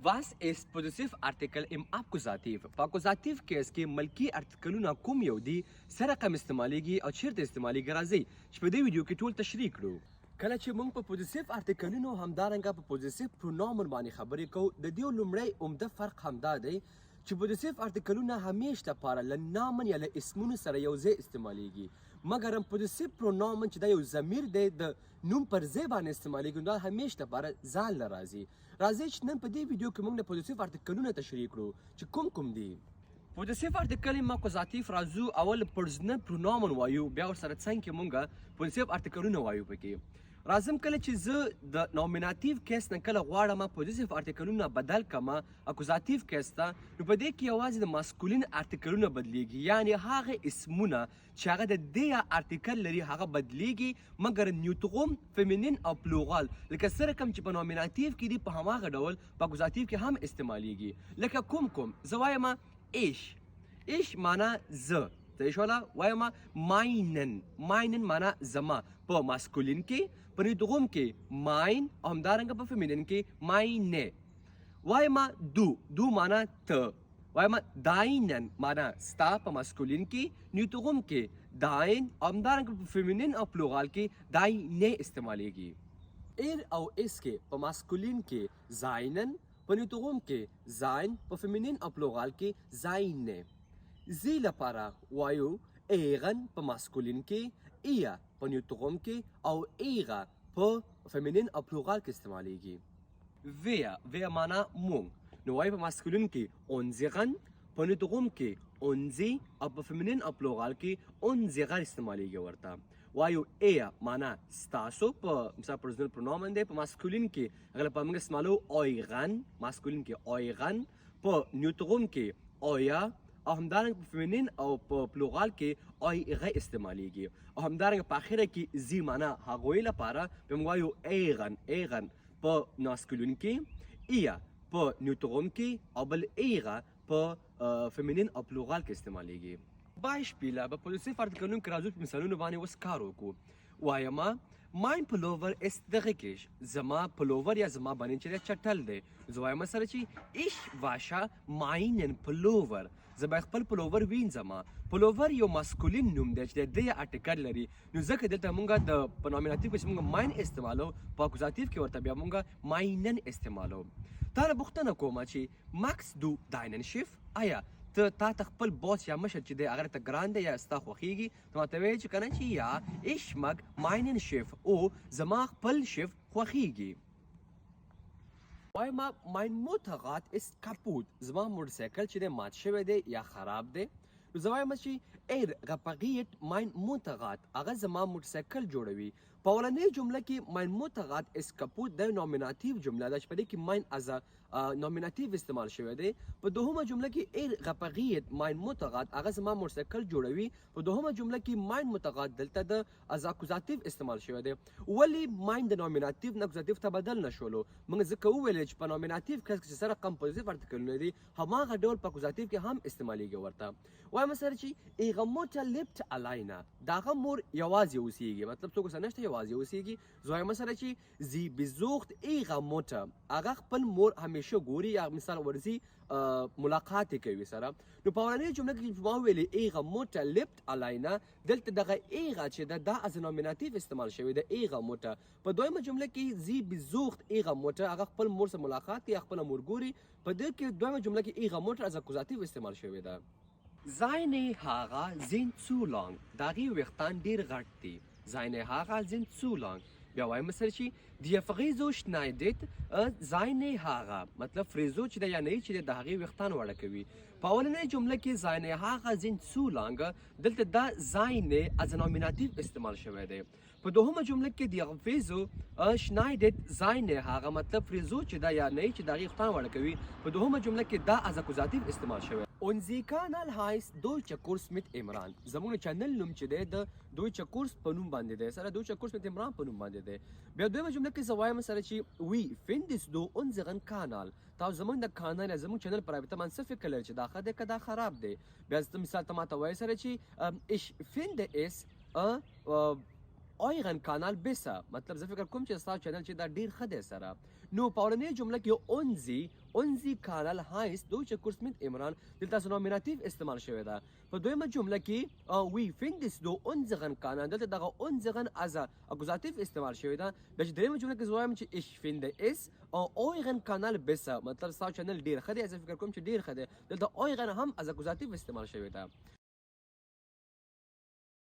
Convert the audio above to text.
Was is possessive article im accusative؟ په accusative کیس کې ملکی ارتکلونه کوم یو دي سره کم استعمالیږي او چیرته استعمالیږي راځي چې په دې ویډیو کې ټول تشریح کړو. کله چې موږ په possessive articleونو همدارنګه په possessive pronoun باندې خبرې کوو د دې لومړی عمده فرق همدا دی چې possessive articleونه همیش لپاره له نامن یا له اسمونو سره یو ځای استعمالیږي مګر possessive pronoun چې دا یو ضمیر دی د نوم پر ځای باندې استعمالیږي دا همیش لپاره ځان له راځي چې نن په دې ویډیو کې موږ د possessive articleونه تشریح کړو چې کوم دي. possessive article im accusative راځو اول personal pronoun وایو بیا ورسره څنګه کې موږ possessive articleونه وایو پکې. راځم کله چې زه د نومیناتیو کیس نه کله غواړم possessive articleونه بدل کما اکوزاتیو کیس ته نو په دې کې یوازې د ماسکولین ارتکلونه بدلیږي یعنی هغه اسمونه چې هغه د دې ارتکل لري هغه بدلیږي مګر نیوتروم فیمینین او پلورال لکه سره کوم چې په نومیناتیو کې دي په هماغه ډول په اکوزاتیو کې هم استعمالیږي لکه کوم زه وایم ایش معنا زه تیشولا وایم ماینن معنا زما په ماسکولین کې په نیوتروم کې ماین او همدارنګه په فیمینین کې ماینه وایم دو معنا ته وایم داینن معنا ستا په ماسکولین کې نیوتروم کې داین او همدارنګه په فیمینین او پلورال کې داینه استعمالیږي. ایر او اس کې په ماسکولین کې زاینن په نیوتروم کې زاین په فیمینین او پلورال کې زاینه. زی لپاره وایو ایغن په ماسکولین کې ایا په نیوتروم کې او ایغا په فیمینین او پلورال کې استعمالیږي. ویا معنا مونږ نو وایو په ماسکولین کې اونزیغن په نیوتروم کې اونزی او په فیمینین او پلورال کې اونزیغن استعمالیږي. ورته وایو ایا معنا ستاسو په مثال پرسونل پرونومن دی په ماسکولین کې هغه په موږ استعمالو اویغن ماسکولین کې اویغن په نیوتروم کې اویا او همدارنګه په فیمینین او په پلورال کې ایغه استعمالیږي او همدارنګه په اخره کې زی معنا هغوی لپاره په موږ وایو ایغن په ماسکولین کې ایا په نیوتروم کې او بل ایغه په فیمینین او پلورال کې استعمالیږي. بایشپیله په possessive articleونو کې راځو په مثالونو باندې اوس کار وکړو. وایم ماین پلوور است دغه کېش زما پلوور یا زما باندې چې چټل دی زه وایم سره چې ایش واشا ماینن پلوور زه باید خپل پلوور وینځم. پلوور یو ماسکولین نوم دی چې د دې ارټیکل لري نو ځکه دلته مونږ د په نومیناتیو کې مونږ ماین استعمالو په اکوزاتیو کې ورته بیا مونږ ماینن استعمالو. تا له پوښتنه کومه چې ماکس دو داینن شیف آیا تا خپل باس یا مشر چې دی هغه ته ګران دی یا ستا خوښیږي نو ورته وایي چې کنه چې یا ایش مګ ماینن شیف او زما خپل شیف خوښیږي. وایم ماین موترراد است کاپوت زما موټرسایکل چې دی مات شوی دی یا خراب دی نو زه وایم چې ایر repariert mein موترراد هغه زما موټرسایکل جوړوي. په اولنۍ جمله کې ماین موترراد است کاپوت د نومیناتیو جمله ده چې په دې کې ماین از نومیناتیو استعمال شوی دی. په دوهمه جمله کې ایر repariert mein موترراد هغه زما موټرسایکل جوړوي. په دوهمه جمله کې ماین موترراد دلته د از اکوزاتیو استعمال شوی دی. ولی ماین د نومیناتیو نه اکوزاتیو ته بدل نشولو موږ ځکه وویل چې په نومیناتیو کې سره کم possessive articleونه دي هماغه ډول په اکوزاتیو کې هم استعمالیږي. ورته وایم سره چې ایغه موټه لیپت الاینه دغه مور یوازې اوسیږي مطلب څوک سره نشته یوازې اوسیږي. زه وایم سره چې زی بزوخت ایغه موټه هغه خپل مور همیشه ګوري یا مثال ورزي ملاقات کوي سره. نو په اولنۍ جمله کې ما ویلې ایغه موټه لیپت الاینه دلته دغه ایغه چې دا از نومیناتیو استعمال شوی دی ایغه موټه. په دویمه جمله کې زی بزوخت ایغه موټه هغه خپل مور سره ملاقات کوي خپل مور ګوري. په دې کې دویمه جمله کې ایغه موټه از اکوزاتیو استعمال شوی ده. Seine Haare sind zu lang. داغي ویښتان ډیر غټ دي. Seine Haare sind zu lang. بیا وایم سره چې die Frisur schneidet seine Haare مطلب فریزو چې د یا نه چې د هغې ویښتان وړه کوي. په اولنۍ جمله کې seine Haare sind zu lang دلته دا seine از نومیناتیو استعمال شوی دی. په دوهمه جمله کې die Frisur schneidet seine Haare مطلب فریزو چې د یا نه چې د هغې ویښتان وړه کوي. په دوهمه جمله کې دا از اکوزاتیو استعمال شوی. Unser Kanal heißt Deutscher Kurs mit Imran. زموږ چینل نوم چې دی د Deutscher Kurs په نوم باندې دی سره Deutscher Kurs mit Imran په نوم باندې دی. بیا دویمه جمله کې زه وایم سره چې wie findest du unseren Kanal تاسو زموږ د کانال زموږ چینل په رابطه باندې څه فکر لرئ چې دا ښه دی که دا خراب دی. بیا زه مثال ته ماته وایي سره چې ich finde es euren Kanal besser مطلب زه فکر کوم چې ستاسو چینل چې دا ډیر ښه دی سره. نو په اورنۍ جمله کې اونزی کانال هایست دویچه کورس mit عمران دلته نومیناتیو استعمال شوی ده. په دویمه جمله کې وی فیندس دو اونزغن کانال دلته دغه اونزغن از اکوزاتیو استعمال شوی ده. بیا چې دریمه جمله کې زوایم چې اش فینده اس اویغن کانال بسه مطلب ستا چینل ډیر ښه دی، زه فکر کوم چې ډیر ښه دی. دلته اویغن هم از اکوزاتیو استعمال شوی ده.